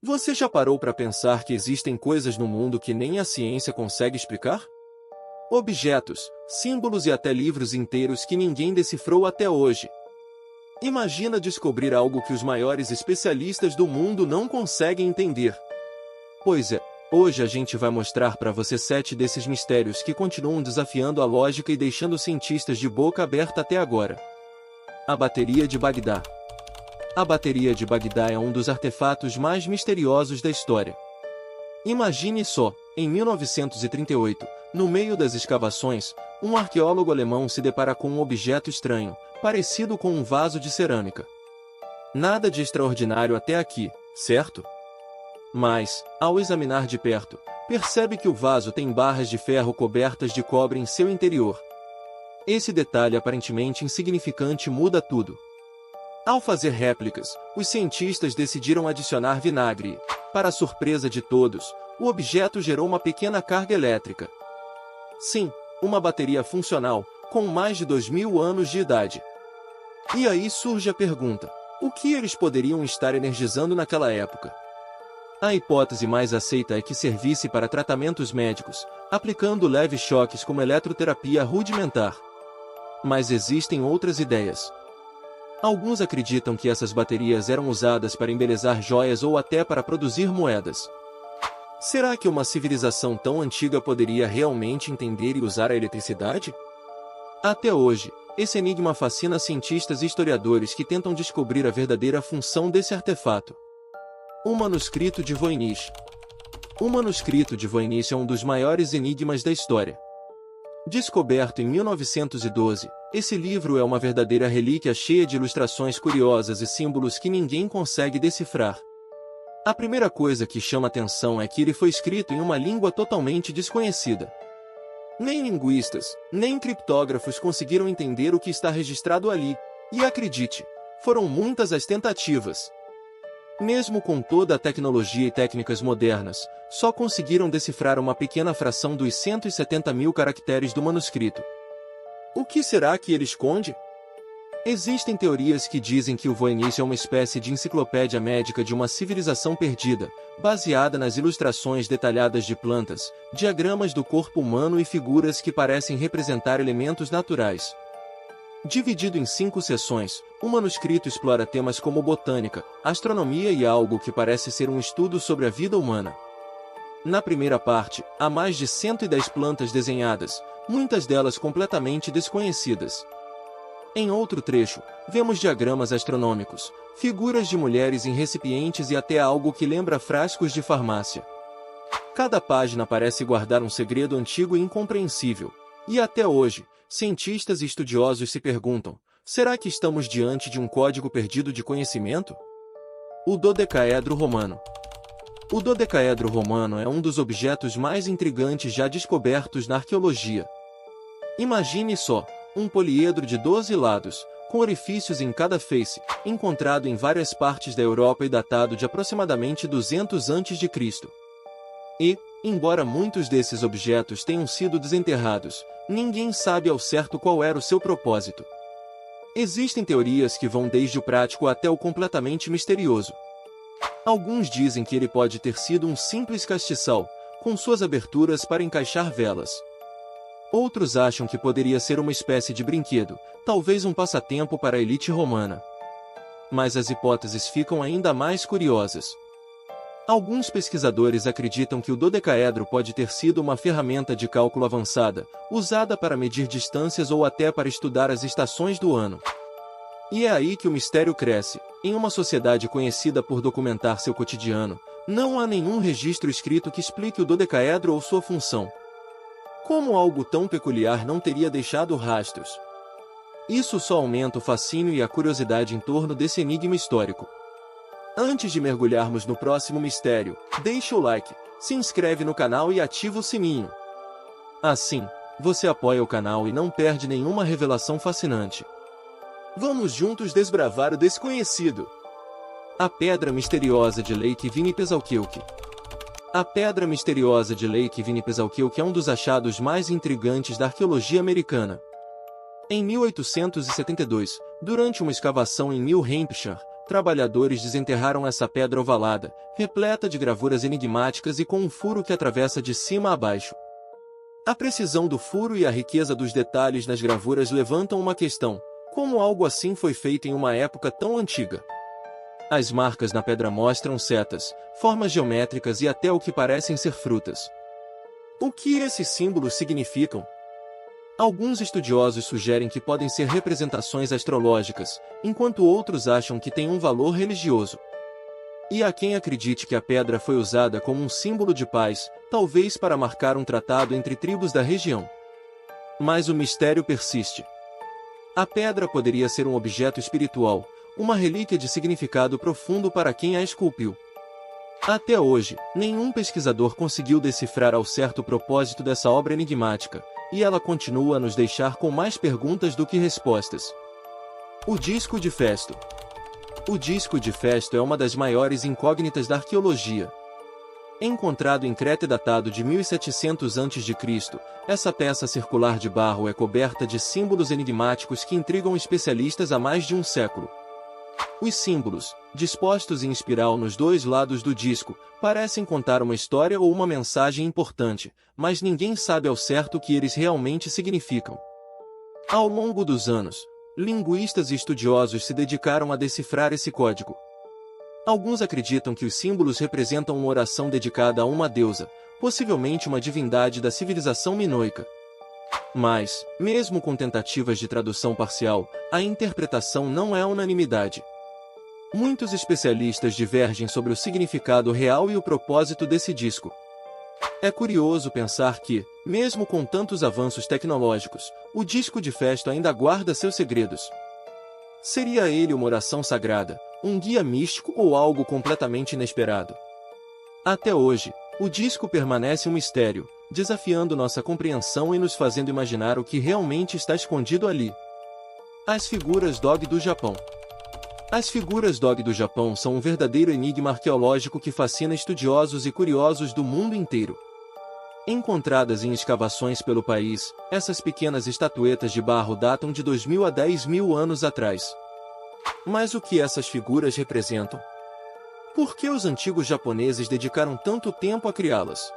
Você já parou para pensar que existem coisas no mundo que nem a ciência consegue explicar? Objetos, símbolos e até livros inteiros que ninguém decifrou até hoje. Imagina descobrir algo que os maiores especialistas do mundo não conseguem entender. Pois é, hoje a gente vai mostrar para você 7 desses mistérios que continuam desafiando a lógica e deixando cientistas de boca aberta até agora. A bateria de Bagdá. A bateria de Bagdá é um dos artefatos mais misteriosos da história. Imagine só, em 1938, no meio das escavações, um arqueólogo alemão se depara com um objeto estranho, parecido com um vaso de cerâmica. Nada de extraordinário até aqui, certo? Mas, ao examinar de perto, percebe que o vaso tem barras de ferro cobertas de cobre em seu interior. Esse detalhe aparentemente insignificante muda tudo. Ao fazer réplicas, os cientistas decidiram adicionar vinagre e, para a surpresa de todos, o objeto gerou uma pequena carga elétrica. Sim, uma bateria funcional, com mais de 2000 anos de idade. E aí surge a pergunta: o que eles poderiam estar energizando naquela época? A hipótese mais aceita é que servisse para tratamentos médicos, aplicando leves choques como eletroterapia rudimentar. Mas existem outras ideias. Alguns acreditam que essas baterias eram usadas para embelezar joias ou até para produzir moedas. Será que uma civilização tão antiga poderia realmente entender e usar a eletricidade? Até hoje, esse enigma fascina cientistas e historiadores que tentam descobrir a verdadeira função desse artefato. O manuscrito de Voynich. O manuscrito de Voynich é um dos maiores enigmas da história. Descoberto em 1912, esse livro é uma verdadeira relíquia cheia de ilustrações curiosas e símbolos que ninguém consegue decifrar. A primeira coisa que chama atenção é que ele foi escrito em uma língua totalmente desconhecida. Nem linguistas, nem criptógrafos conseguiram entender o que está registrado ali, e acredite, foram muitas as tentativas. Mesmo com toda a tecnologia e técnicas modernas, só conseguiram decifrar uma pequena fração dos 170 mil caracteres do manuscrito. O que será que ele esconde? Existem teorias que dizem que o Voynich é uma espécie de enciclopédia médica de uma civilização perdida, baseada nas ilustrações detalhadas de plantas, diagramas do corpo humano e figuras que parecem representar elementos naturais. Dividido em 5 seções, o manuscrito explora temas como botânica, astronomia e algo que parece ser um estudo sobre a vida humana. Na primeira parte, há mais de 110 plantas desenhadas, muitas delas completamente desconhecidas. Em outro trecho, vemos diagramas astronômicos, figuras de mulheres em recipientes e até algo que lembra frascos de farmácia. Cada página parece guardar um segredo antigo e incompreensível. E até hoje, cientistas e estudiosos se perguntam: será que estamos diante de um código perdido de conhecimento? O dodecaedro romano. O dodecaedro romano é um dos objetos mais intrigantes já descobertos na arqueologia. Imagine só, um poliedro de 12 lados, com orifícios em cada face, encontrado em várias partes da Europa e datado de aproximadamente 200 a.C. E, embora muitos desses objetos tenham sido desenterrados, ninguém sabe ao certo qual era o seu propósito. Existem teorias que vão desde o prático até o completamente misterioso. Alguns dizem que ele pode ter sido um simples castiçal, com suas aberturas para encaixar velas. Outros acham que poderia ser uma espécie de brinquedo, talvez um passatempo para a elite romana. Mas as hipóteses ficam ainda mais curiosas. Alguns pesquisadores acreditam que o dodecaedro pode ter sido uma ferramenta de cálculo avançada, usada para medir distâncias ou até para estudar as estações do ano. E é aí que o mistério cresce. Em uma sociedade conhecida por documentar seu cotidiano, não há nenhum registro escrito que explique o dodecaedro ou sua função. Como algo tão peculiar não teria deixado rastros? Isso só aumenta o fascínio e a curiosidade em torno desse enigma histórico. Antes de mergulharmos no próximo mistério, deixe o like, se inscreve no canal e ativa o sininho. Assim, você apoia o canal e não perde nenhuma revelação fascinante. Vamos juntos desbravar o desconhecido. A Pedra Misteriosa de Lake Winnipesaukilk. A Pedra Misteriosa de Lake Winnipesaukilk é um dos achados mais intrigantes da arqueologia americana. Em 1872, durante uma escavação em New Hampshire, trabalhadores desenterraram essa pedra ovalada, repleta de gravuras enigmáticas e com um furo que atravessa de cima a baixo. A precisão do furo e a riqueza dos detalhes nas gravuras levantam uma questão: como algo assim foi feito em uma época tão antiga? As marcas na pedra mostram setas, formas geométricas e até o que parecem ser frutas. O que esses símbolos significam? Alguns estudiosos sugerem que podem ser representações astrológicas, enquanto outros acham que têm um valor religioso. E há quem acredite que a pedra foi usada como um símbolo de paz, talvez para marcar um tratado entre tribos da região. Mas o mistério persiste. A pedra poderia ser um objeto espiritual, uma relíquia de significado profundo para quem a esculpiu. Até hoje, nenhum pesquisador conseguiu decifrar ao certo o propósito dessa obra enigmática, e ela continua a nos deixar com mais perguntas do que respostas. O disco de Festo. O disco de Festo é uma das maiores incógnitas da arqueologia. Encontrado em Creta e datado de 1700 a.C., essa peça circular de barro é coberta de símbolos enigmáticos que intrigam especialistas há mais de um século. Os símbolos, dispostos em espiral nos dois lados do disco, parecem contar uma história ou uma mensagem importante, mas ninguém sabe ao certo o que eles realmente significam. Ao longo dos anos, linguistas e estudiosos se dedicaram a decifrar esse código. Alguns acreditam que os símbolos representam uma oração dedicada a uma deusa, possivelmente uma divindade da civilização minoica. Mas, mesmo com tentativas de tradução parcial, a interpretação não é unanimidade. Muitos especialistas divergem sobre o significado real e o propósito desse disco. É curioso pensar que, mesmo com tantos avanços tecnológicos, o disco de Festo ainda guarda seus segredos. Seria ele uma oração sagrada, um guia místico ou algo completamente inesperado? Até hoje, o disco permanece um mistério, desafiando nossa compreensão e nos fazendo imaginar o que realmente está escondido ali. As figuras Dog do Japão. As figuras Dog do Japão são um verdadeiro enigma arqueológico que fascina estudiosos e curiosos do mundo inteiro. Encontradas em escavações pelo país, essas pequenas estatuetas de barro datam de 2000 a 10.000 anos atrás. Mas o que essas figuras representam? Por que os antigos japoneses dedicaram tanto tempo a criá-las?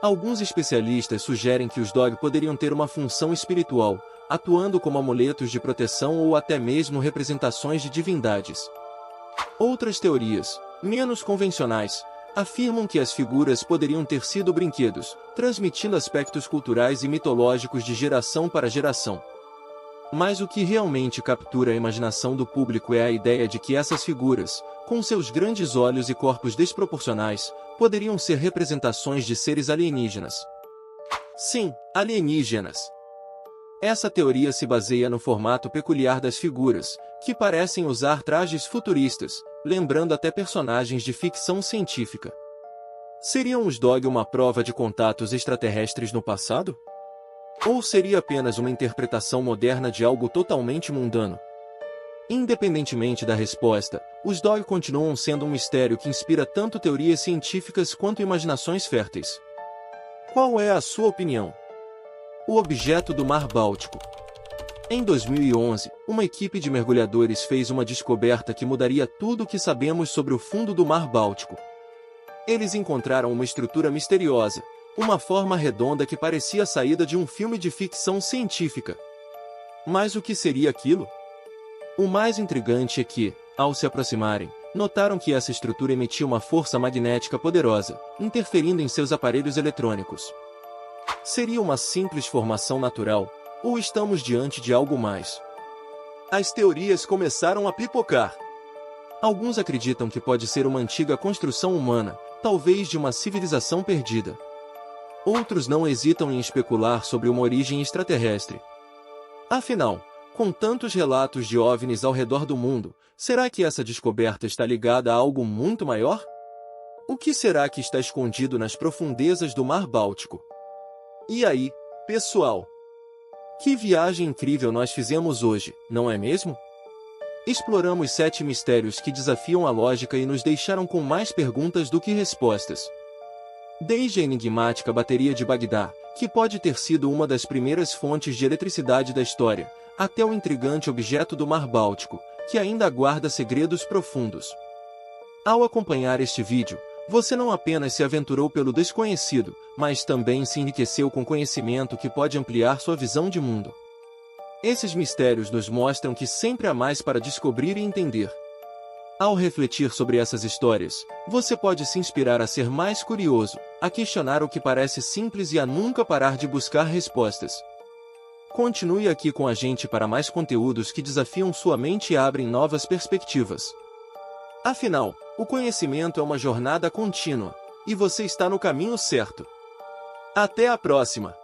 Alguns especialistas sugerem que os Dog poderiam ter uma função espiritual, atuando como amuletos de proteção ou até mesmo representações de divindades. Outras teorias, menos convencionais, afirmam que as figuras poderiam ter sido brinquedos, transmitindo aspectos culturais e mitológicos de geração para geração. Mas o que realmente captura a imaginação do público é a ideia de que essas figuras, com seus grandes olhos e corpos desproporcionais, poderiam ser representações de seres alienígenas. Sim, alienígenas. Essa teoria se baseia no formato peculiar das figuras, que parecem usar trajes futuristas, lembrando até personagens de ficção científica. Seriam os Dog uma prova de contatos extraterrestres no passado? Ou seria apenas uma interpretação moderna de algo totalmente mundano? Independentemente da resposta, os Dog continuam sendo um mistério que inspira tanto teorias científicas quanto imaginações férteis. Qual é a sua opinião? O objeto do Mar Báltico. Em 2011, uma equipe de mergulhadores fez uma descoberta que mudaria tudo o que sabemos sobre o fundo do Mar Báltico. Eles encontraram uma estrutura misteriosa, uma forma redonda que parecia saída de um filme de ficção científica. Mas o que seria aquilo? O mais intrigante é que, ao se aproximarem, notaram que essa estrutura emitia uma força magnética poderosa, interferindo em seus aparelhos eletrônicos. Seria uma simples formação natural, ou estamos diante de algo mais? As teorias começaram a pipocar. Alguns acreditam que pode ser uma antiga construção humana, talvez de uma civilização perdida. Outros não hesitam em especular sobre uma origem extraterrestre. Afinal, com tantos relatos de OVNIs ao redor do mundo, será que essa descoberta está ligada a algo muito maior? O que será que está escondido nas profundezas do Mar Báltico? E aí, pessoal? Que viagem incrível nós fizemos hoje, não é mesmo? Exploramos 7 mistérios que desafiam a lógica e nos deixaram com mais perguntas do que respostas. Desde a enigmática bateria de Bagdá, que pode ter sido uma das primeiras fontes de eletricidade da história, até o intrigante objeto do Mar Báltico, que ainda guarda segredos profundos. Ao acompanhar este vídeo, você não apenas se aventurou pelo desconhecido, mas também se enriqueceu com conhecimento que pode ampliar sua visão de mundo. Esses mistérios nos mostram que sempre há mais para descobrir e entender. Ao refletir sobre essas histórias, você pode se inspirar a ser mais curioso, a questionar o que parece simples e a nunca parar de buscar respostas. Continue aqui com a gente para mais conteúdos que desafiam sua mente e abrem novas perspectivas. Afinal, o conhecimento é uma jornada contínua, e você está no caminho certo. Até a próxima!